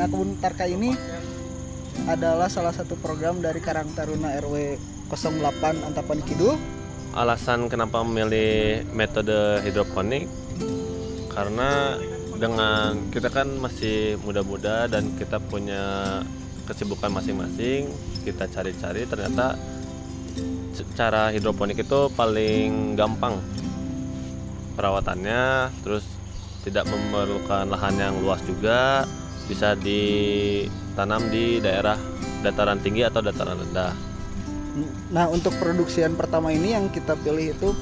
Nah, Kebun Tarka ini adalah salah satu program dari Karang Taruna RW 08 Antapani Kidul. Alasan kenapa memilih metode hidroponik karena dengan kita kan masih muda-muda dan kita punya kesibukan masing-masing, kita cari-cari ternyata cara hidroponik itu paling gampang perawatannya, terus tidak memerlukan lahan yang luas juga, bisa ditanam di daerah dataran tinggi atau dataran rendah. Nah, untuk produksian pertama ini yang kita pilih itu,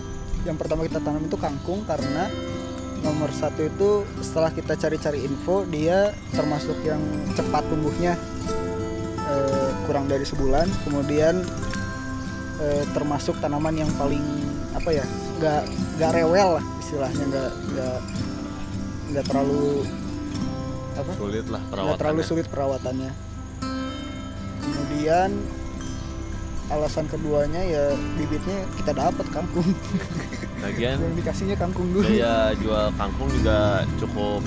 yang pertama kita tanam itu kangkung, karena nomor satu itu setelah kita cari-cari info, dia termasuk yang cepat tumbuhnya, kurang dari sebulan. Kemudian termasuk tanaman yang paling nggak rewel lah istilahnya, nggak terlalu Sulit lah nggak perawatannya. terlalu sulit perawatannya. Kemudian alasan keduanya ya bibitnya kita dapat kangkung. Lagian Yang dikasihnya kangkung dulu. daya jual kangkung juga cukup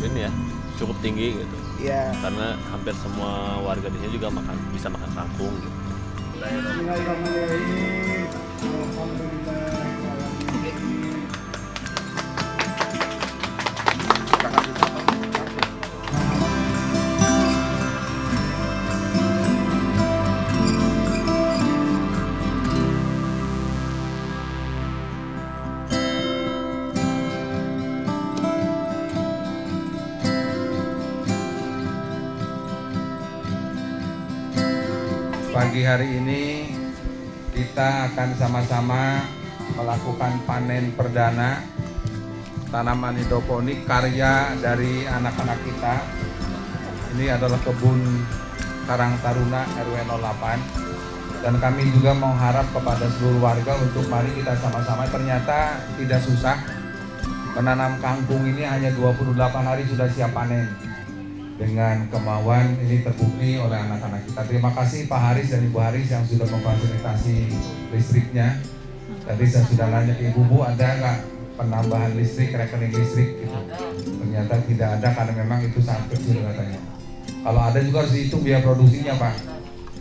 tinggi gitu. Ya. Karena hampir semua warga di sini juga bisa makan kangkung gitu. Pagi hari ini kita akan sama-sama melakukan panen perdana tanaman hidroponik karya dari anak-anak kita. Ini adalah kebun Karang Taruna RW 08, dan kami juga mengharap kepada seluruh warga untuk mari kita sama-sama, ternyata tidak susah menanam kangkung ini, hanya 28 hari sudah siap panen. Dengan kemauan ini terbukti oleh anak-anak kita. Terima kasih Pak Haris dan Ibu Haris yang sudah memfasilitasi listriknya. Tadi saya sudah nanya ke Ibu, Bu, ada nggak penambahan listrik, rekening listrik gitu. Ternyata tidak ada karena memang itu sangat kecil katanya. Kalau ada juga harus dihitung biaya produksinya, Pak.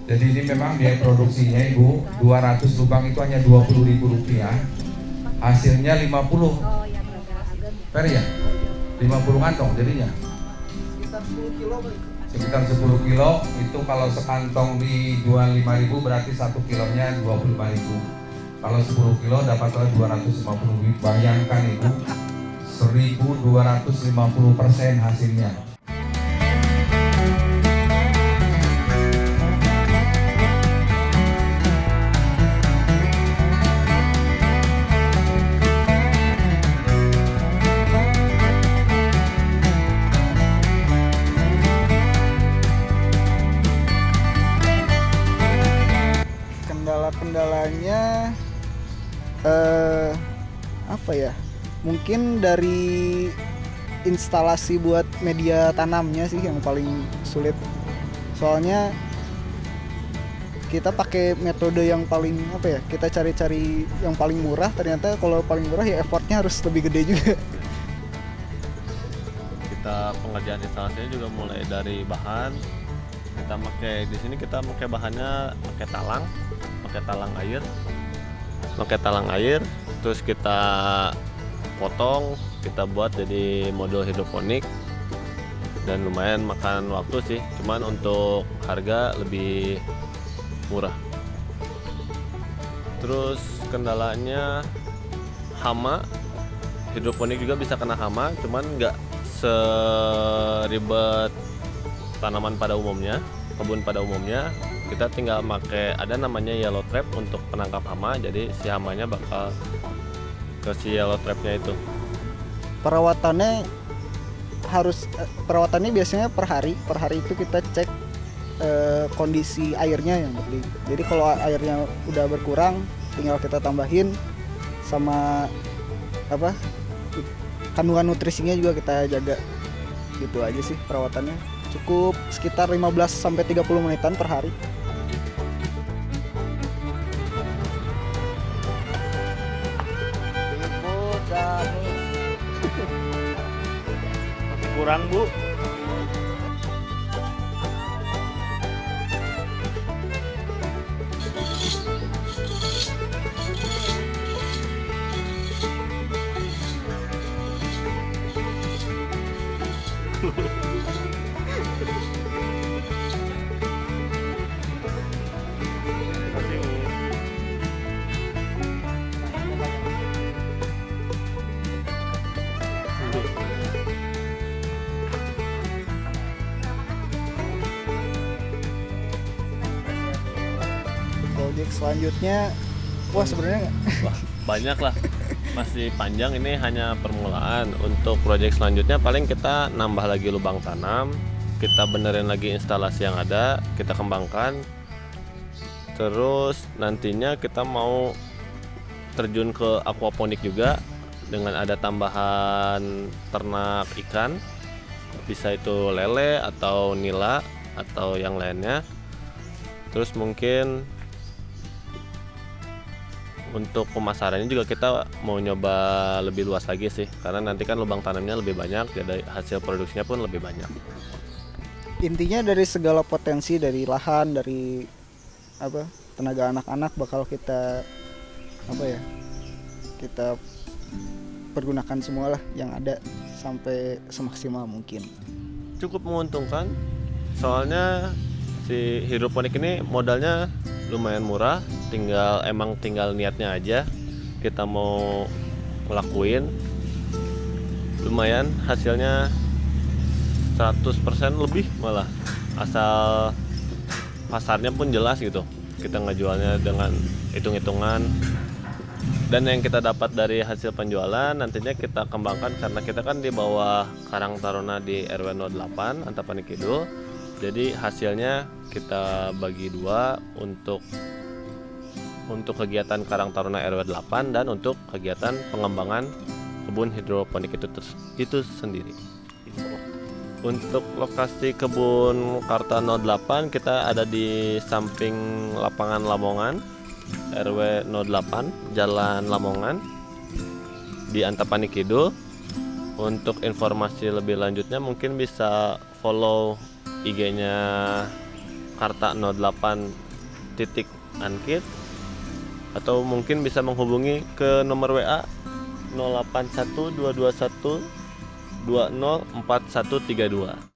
Jadi ini memang biaya produksinya Ibu, 200 lubang itu hanya Rp20.000. Hasilnya 50 per ya? 50 kantong jadinya. Sekitar 10 kilo, itu kalau sekantong dijual 5.000 berarti 1 kilonya 25.000. Kalau 10 kilo dapatlah 250.000. Bayangkan Ibu, 1.250% hasilnya. Kendalanya mungkin dari instalasi buat media tanamnya sih yang paling sulit. Soalnya kita pakai metode yang paling kita cari-cari yang paling murah, ternyata kalau paling murah ya effortnya harus lebih gede juga. Kita pengerjaan instalasinya juga mulai dari bahan. Di sini kita pakai bahannya pakai talang air, terus kita potong, kita buat jadi modul hidroponik, dan lumayan makan waktu sih, cuman untuk harga lebih murah. Terus kendalanya hama, hidroponik juga bisa kena hama, cuman nggak seribet tanaman pada umumnya, kebun pada umumnya. Kita tinggal pakai, ada namanya yellow trap untuk penangkap hama, jadi si hamanya bakal ke si yellow trapnya itu. Perawatannya biasanya per hari itu kita cek kondisi airnya yang penting. Jadi kalau airnya udah berkurang, tinggal kita tambahin, sama kandungan nutrisinya juga kita jaga. Gitu aja sih perawatannya. Cukup sekitar 15-30 menitan per hari. Kurang, Bu. selanjutnya wah sebenarnya Wah, banyak lah, masih panjang, ini hanya permulaan. Untuk proyek selanjutnya paling kita nambah lagi lubang tanam, kita benerin lagi instalasi yang ada, kita kembangkan. Terus nantinya kita mau terjun ke aquaponik juga dengan ada tambahan ternak ikan, bisa itu lele atau nila atau yang lainnya. Terus mungkin untuk pemasarannya juga kita mau nyoba lebih luas lagi sih, karena nanti kan lubang tanamnya lebih banyak, jadi hasil produksinya pun lebih banyak. intinya dari segala potensi, dari lahan, dari apa tenaga anak-anak bakal kita kita pergunakan semualah yang ada sampai semaksimal mungkin. Cukup menguntungkan, soalnya si hidroponik ini modalnya lumayan murah, tinggal niatnya aja kita mau ngelakuin. Lumayan hasilnya 100% lebih malah, asal pasarnya pun jelas gitu, kita ngejualnya dengan hitung-hitungan. Dan yang kita dapat dari hasil penjualan nantinya kita kembangkan, karena kita kan di bawah Karang Taruna di RW 08 Antapani Kidul. Jadi hasilnya kita bagi dua, untuk kegiatan Karang Taruna RW 8 dan untuk kegiatan pengembangan kebun hidroponik itu sendiri. Untuk lokasi kebun Karta 08 kita ada di samping lapangan Lamongan, RW 08 Jalan Lamongan di Antapani Kidul. Untuk informasi lebih lanjutnya mungkin bisa follow IG-nya Karta 08.ankit, atau mungkin bisa menghubungi ke nomor WA 081221 204132.